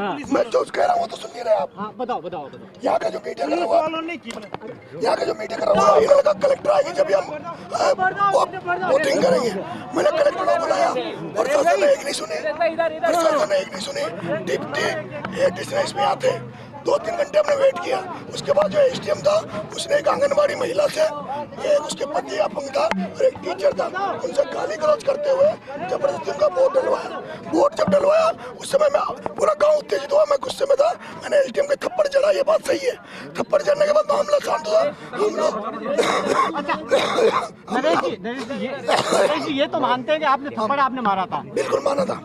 मैं जो कह रहा हूँ तो सुन नहीं रहे आप। बताओ। यहाँ का जो मीडिया कर रहा है इन्होंने कहा कलेक्टर आएगी जब हम वोटिंग करेंगे। मैंने कलेक्टर को बुलाया और प्रशासन ने एक नहीं सुनी। डिप्टी एडिशनल एसपी आते 2-3 घंटे हमने वेट किया। उसके बाद जो एसडीएम था उसने एक आंगनबाड़ी महिला से, एक उसके पति अपंग था और एक टीचर था, उनसे गाली गलौज करते हुए जबरदस्ती उनका वोट जब डलवाया उस समय मैं पूरा गांव उत्तेजित हुआ। मैं गुस्से में था, मैंने एसडीएम के थप्पड़ जड़ा। ये बात सही है। थप्पड़ जड़ने के बाद मामला शांत हुआ। हम लोग नरेश जी ये तो मानते हैं कि आपने थप्पड़ आपने मारा था? बिल्कुल माना था।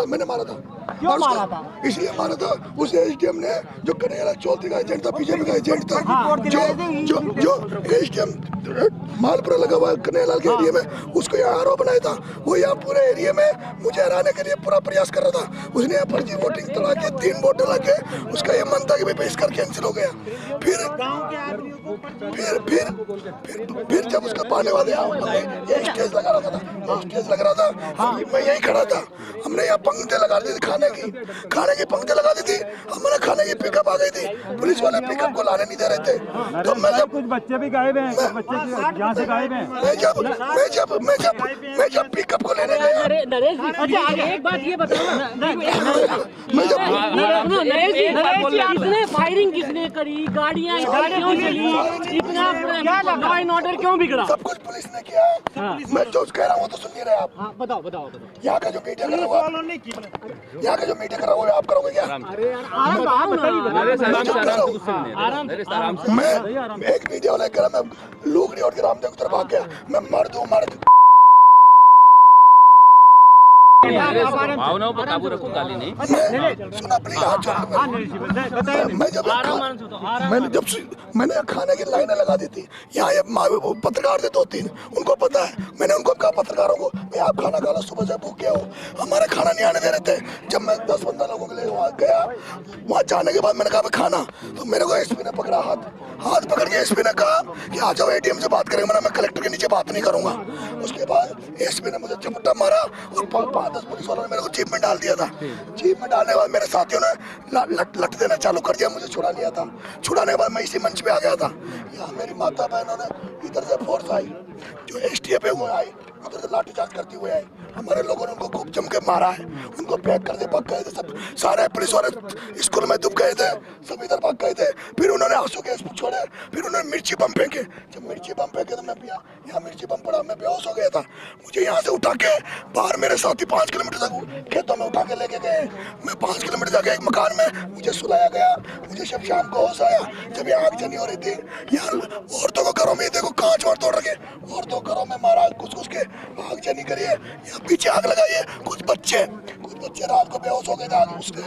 मैंने मारा था। क्यों मारा था? इसलिए मारा था उस एसडीएम ने जो कन्हैया चौधरी का एजेंट था, बीजेपी का एजेंट था, जो एसडीएम मालपुरा लगा हुआ कन्हैया के एरिया में, उसको यहाँ आरोप बनाया था। वो यहाँ पूरे एरिया में मुझे हराने के लिए पूरा प्रयास कर रहा था। उसने यहाँ फर्जी वोटिंग चला के 3 वोट डला के उसका ये मन था कि भाई बहिष्कार कैंसिल हो गया। फिर जब उसका पाने वाले ये स्टेज लगा रहा था, मैं यहीं खड़ा था। हमने यहाँ पंक्ति लगा दी थी खाने की पंक्ति लगा दी थी। हमारे खाने की पिकअप आ गई थी। पुलिस वाले पिकअप को लाने नहीं दे रहे थे। तो मैं जब कुछ बच्चे भी गायब हैं, यहाँ से गायब हैं। मैं जब पिकअप को लेने गया, नरेश जी एक बात ये बताओ, किसने फायरिंग किसने करी, गाड़ियाँ क्यों चली, इतना लॉ एंड ऑर्डर क्यों बिगड़ा? सब कुछ पुलिस ने किया। मैं जो कह रहा हूँ तो सुन नहीं रहे आप। बताओ। यहाँ का जो मीडिया कर रहा हुआ आप करोगे क्या? मैं एक मीडिया वाला कह रहा, मैं लोग नहीं और रामदेव की तरफ भाग गया। मैं मर दूं भावनाओं पर काबू रखो, गाली नहीं। सुना प्लीज मैंने खाने की लाइनें लगा दी थी। यहाँ पत्रकार थे 2-3, उनको पता है। मैंने उनको कहा पत्रकारों को भाई आप खाना खा लो, सुबह से भूखे हो, हमारा खाना नहीं आने दे रहे थे। जब मैं 10-15 लोगों के लिए वहाँ गया, वहाँ जाने के बाद मैंने कहा खाना, तो मेरे को एसपी ने पकड़ा, हाथ पकड़ के एसपी ने कहा कि आ जाओ एटीएम से बात करेंगे। मैं कलेक्टर के नीचे बात नहीं करूंगा। उसके बाद एसपी ने मुझे झपट्टा मारा और 5-10 पुलिस वालों ने मेरे को जीप में डाल दिया था। जीप में डालने के बाद मेरे साथियों ने लट देना चालू कर दिया, मुझे छुड़ा लिया था। छुड़ाने के बाद मैं इसी मंच पे आ गया था। यहाँ मेरी माता बहनों ने इधर से फोर्स आई, जो एसटीएफ है वो आई, उधर से लाठीचार्ज करती हुए आई। हमारे लोगों ने उनको खूब जम के मारा है, उनको पैक करके भाग गए थे। सब सारे पुलिस वाले स्कूल में दुब गए थे, सब इधर भाग गए थे। फिर उन्होंने आंसू गैस छोड़े, फिर उन्होंने मिर्ची बम फेंके। जब मिर्ची बम फेंके तो मैं यहाँ मिर्ची बम पड़ा, मैं बेहोश हो गया था। मुझे यहाँ से उठा के बाहर मेरे साथी 5 किलोमीटर तक खेतों में उठा के लेके गए। मैं 5 किलोमीटर जाके एक मकान में मुझे सुलाया गया। मुझे जब शाम को होश आया, जब यहाँ आग जनी हो रही थी, यहाँ औरतों को घरों में देखो कांच वार तोड़ रखे, औरतों घरों में मारा कुछ के, आग जनी करिए, यहाँ पीछे आग लगाइए। कुछ बच्चे रात को बेहोश हो गए थे आग उसके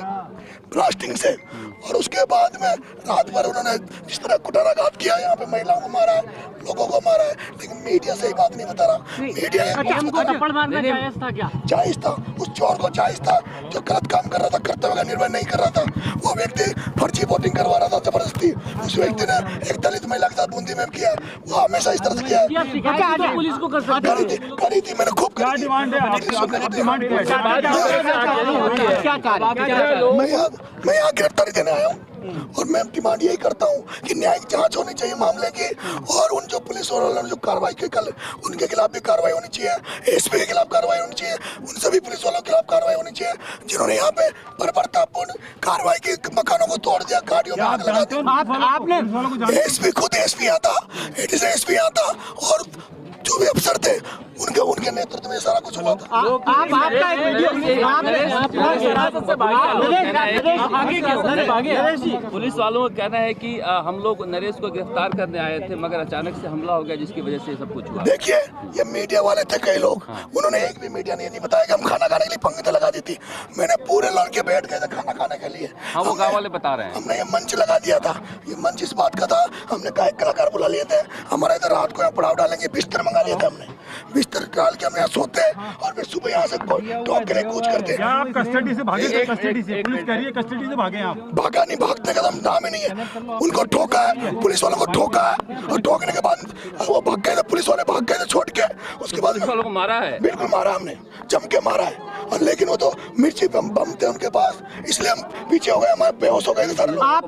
ब्लास्टिंग से। और उसके बाद में रात भर उन्होंने जिस तरह कुटाराघात किया, यहाँ पे महिलाओं को मारा है, लोगों को मारा है, लेकिन मीडिया सही बात नहीं बता रहा। मीडिया जायज था, उस चोर को जायज था, जो गलत काम कर रहा था, कर्तव्य का निर्वहन नहीं कर रहा था। वो व्यक्ति फर्जी वोटिंग करवा रहा था जबरदस्ती। उस व्यक्ति ने एक दलित महिला के साथ बूंदी में किया, वो हमेशा इस तरह से किया। पुलिस को करी थी मैंने खूब करी थी। मैं यहाँ गिरफ्तारी देने आया हूँ और मैं डिमांड यही करता हूँ कि न्यायिक जांच होनी चाहिए मामले की, और उन जो पुलिस वालों ने जो कार्रवाई की कल, उनके खिलाफ भी कार्रवाई होनी चाहिए। एसपी के खिलाफ कार्रवाई होनी चाहिए, उन सभी पुलिस वालों के खिलाफ कार्रवाई होनी चाहिए जिन्होंने यहाँ पे बर्बरतापूर्ण कार्रवाई की, मकानों को तोड़ दिया, गाड़ियों में आग लगा दी। एसपी खुद एसपी आता, एसपी आता, और जो भी अफसर थे उनके नेतृत्व में सारा कुछ हुआ था। पुलिस वालों का कहना है कि हम लोग नरेश को गिरफ्तार करने आए थे, मगर अचानक से हमला हो गया, जिसकी वजह से सब कुछ हुआ। देखिए, ये मीडिया वाले थे कई लोग, उन्होंने एक भी मीडिया ने नहीं बताया कि हम खाना खाने के लिए पंक्ति लगा दी थी। मैंने पूरे लड़के बैठ गए थे खाना खाने के लिए। वो गाँव वाले बता रहे हैं, हमने ये मंच लगा दिया था। ये मंच इस बात का था, हमने गायक कलाकार बुला लिए थे। हमारे इधर रात को यहाँ पड़ाव डालेंगे, बिस्तर मंगा लिए थे हमने। पत्थर डाल के हम यहाँ सोते हैं और फिर सुबह यहाँ से ठोक के कूच करते हैं। क्या आप कस्टडी से भागे थे? कस्टडी से पुलिस कह रही है कस्टडी से भागे आप। भागा नहीं, भागने का तो नाम ही नहीं है। उनको ठोका है, पुलिस वालों को ठोका है और ठोकने के बाद वो भाग गए थे, पुलिस वाले भाग गए थे छोड़ के। उसके बाद पुलिस वालों को मारा है? बिल्कुल मारा, हमने जम के मारा है। और लेकिन वो तो मिर्ची बम थे उनके पास, इसलिए हम पीछे हो गए, हमारे बेहोश हो गए थे सर लोग। आप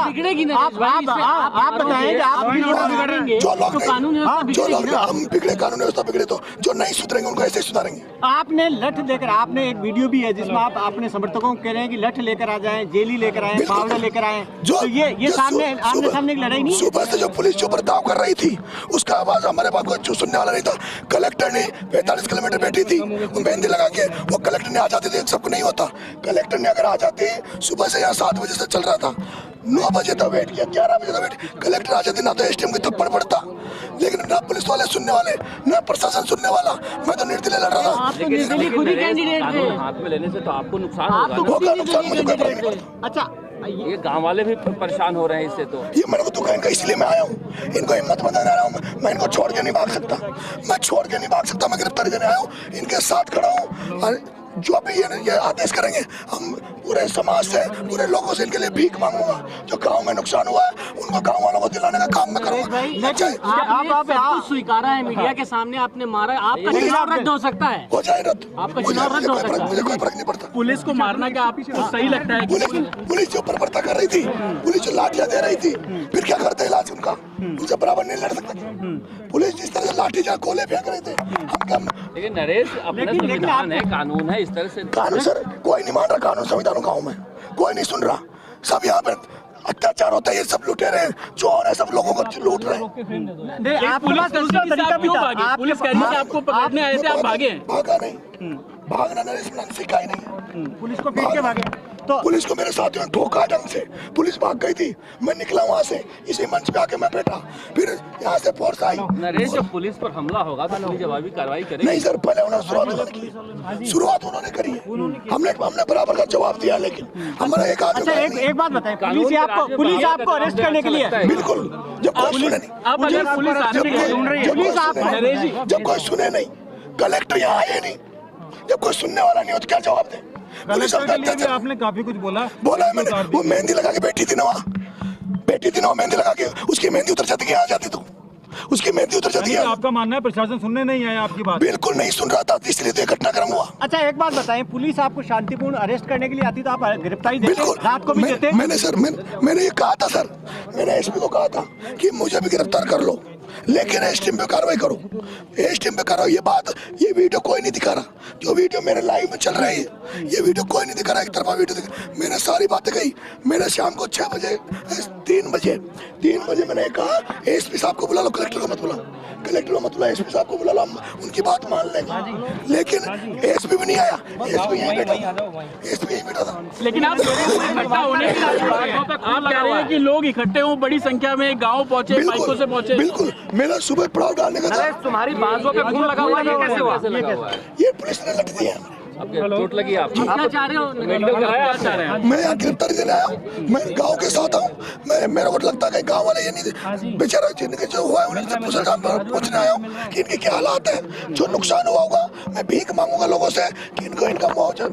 बिगड़ेगी ना, आप बताएं कि आप बिगड़ेंगे जो लोग तो कानून व्यवस्था जो लोग बिगड़ेगी ना। हम बिगड़े, कानून व्यवस्था बिगड़े तो जो नहीं सुधरेंगे उनको ऐसे ही सुधारेंगे। आपने लठ लेकर, आपने एक वीडियो भी है जिसमें आप अपने समर्थकों को कह रहे हैं कि लठ लेकर आ जाएं, जेली लेकर आए, फावड़ा लेकर आए, तो ये सामने आमने सामने की लड़ाई नहीं है। सुबह से जो पुलिस जो बर्ताव कर रही थी उसका आवाज हमारे पास कोई सुनने वाला नहीं था। कलेक्टर ने 45 किलोमीटर बैठी थी, वो मेहंदी लगा के, वो कलेक्टर ने आ जाते थे, सबको नहीं होता। कलेक्टर ने अगर आ जाते, सुबह से यहाँ 7 बजे से चल रहा था, 9 बजे तक वेट किया, 11 बजे तक वेट, कलेक्टर आ जाते ना तो एसडीएम की थप्पड़ पड़ता, लेकिन ना पुलिस वाले सुनने वाले, ना प्रशासन सुनने वाला। मैं तो निर्दलीय लड़ रहा था। आप तो निर्दलीय खुद ही कैंडिडेट थे। कानून हाथ में लेने से तो आपको नुकसान आप तो होगा। होगा नुकसान, मुझे कोई फर्क नहीं पड़ता। अच्छा, ये गांव वाले भी परेशान हो रहे हैं इससे। तो ये मेरे को दुख है इनका, इसलिए मैं आया हूँ, इनको हिम्मत बताने आ रहा हूँ। मैं इनको छोड़ के नहीं भाग सकता, मैं छोड़ के नहीं भाग सकता। मैं गिरफ्तारी देने आया हूँ, इनके साथ खड़ा हूँ और जो भी ये आदेश करेंगे हम पूरे समाज से, पूरे लोगों से इनके लिए भीख मांगूंगा। जो गांव में नुकसान हुआ है उनको गांव वालों को दिलाने का काम मैं करूंगा। आपने सब कुछ स्वीकारा है, मीडिया के सामने आपने मारा है, आपका चुनाव रद्द हो सकता है। हो जाए रद्द, आपका चुनाव रद्द हो सकता है। मुझे कोई फर्क नहीं पड़ता। पुलिस को मारना क्या आपको सही लगता है? पुलिस जो बर्बरता कर रही थी, पुलिस जो लाठियां दे रही थी, फिर क्या करते इलाज उनका, उनसे बराबर नहीं लड़ सकते। पुलिस जिस तरह से लाठी जहाँ गोले फेंक रहे थे, हम लेकिन नरेश, अपना संविधान है, कानून है, इस तरह से कानून सर कोई नहीं मान रहा, कानून संविधान गाँव में कोई नहीं सुन रहा। सब यहाँ पर अत्याचार होता है, ये सब लुटेरे हैं, चोर है, सब लोगों को लूट रहे हैं। पुलिस कह रही है आपको पकड़ने आए थे, आप भागे। भागा नहीं, भागना नरेश मैंने सीखा ही नहीं। पुलिस को पीट के भागे तो पुलिस को मेरे साथियों ने ठोका ढंग से, पुलिस भाग गई थी, मैं निकला वहाँ से, इसी मंच पे आके मैं बैठा, फिर यहाँ से फोर्स आई। नरेश, जब पुलिस पर हमला होगा तो पुलिस जवाबी कार्रवाई करेगी? नहीं सर, पहले उन्होंने शुरुआत उन्होंने करी है, हमने बराबर का जवाब दिया, लेकिन हमारा एक आदमी। अच्छा, एक बात बताएं, पुलिस आपको अरेस्ट करने के लिए, बिल्कुल, जब कोई सुने नहीं, जब कोई सुने नहीं, कलेक्टर यहाँ आए नहीं, जब कोई सुनने वाला नहीं हो तो क्या जवाब दे? पुलिस आपने काफी कुछ बोला है मैंने, वो मेहंदी लगा के बैठी थी ना वहाँ, बैठी थी ना वो मेहंदी लगा के, उसकी मेहंदी उतर जाती है, आ जाती तो उसकी मेहंदी उतर जाती है। आपका मानना है प्रशासन सुनने नहीं आया आपकी बात? बिल्कुल नहीं सुन रहा था, इसलिए तो घटनाक्रम हुआ। अच्छा, एक बात बताएं, पुलिस आपको शांतिपूर्ण अरेस्ट करने के लिए आती तो आप गिरफ्तारी देते, बिल्कुल, रात को भी देते? मैंने सर मैंने ये कहा था सर, मैंने एसपी को कहा था कि मुझे भी गिरफ्तार कर लो, लेकिन एसटीएम पे कार्रवाई करो, एसटीएम पे करो। ये वीडियो कोई नहीं दिखा रहा, जो वीडियो मेरे लाइव में चल रही है, ये वीडियो कोई नहीं दिखा रहा, एक तरफा वीडियो दिखा। मैंने सारी बातें कही, मैंने शाम को 6 बजे 3 बजे मैंने कहा एसपी साहब को बुला लो, कलेक्टर को मत बुलाओ, कलेक्टर को मत बुलाओ, एसपी साहब को बुला लो, हम उनकी बात मान लेंगे। लेकिन एसपी भी नहीं आया, एसपी यहीं बैठा था। लेकिन आप इकट्ठा होने की आप कह रहे हैं कि लोग इकट्ठे हों, बड़ी संख्या में गांव पहुंचे, बाइकों से पहुंचे। बिल्कुल, मेरा सुबह पड़ाव डालने का था। तुम्हारी बाजों पे खून लगा हुआ है, कैसे हुआ? ये पुलिस ने लट दिया। चोट लगी आपको? क्या चाह रहे हो? मैं यहाँ गिरफ्तारी देने आया हूँ, मैं गांव के साथ हूँ। मेरे को लगता है गांव वाले ये नहीं, बेचारा जिनके जो हुआ है उन्हें पूछने आया हूँ कि इनके क्या हालात है, जो नुकसान हुआ होगा। मैं भीख मांगूंगा लोगों से कि इनको इनका मुआवजा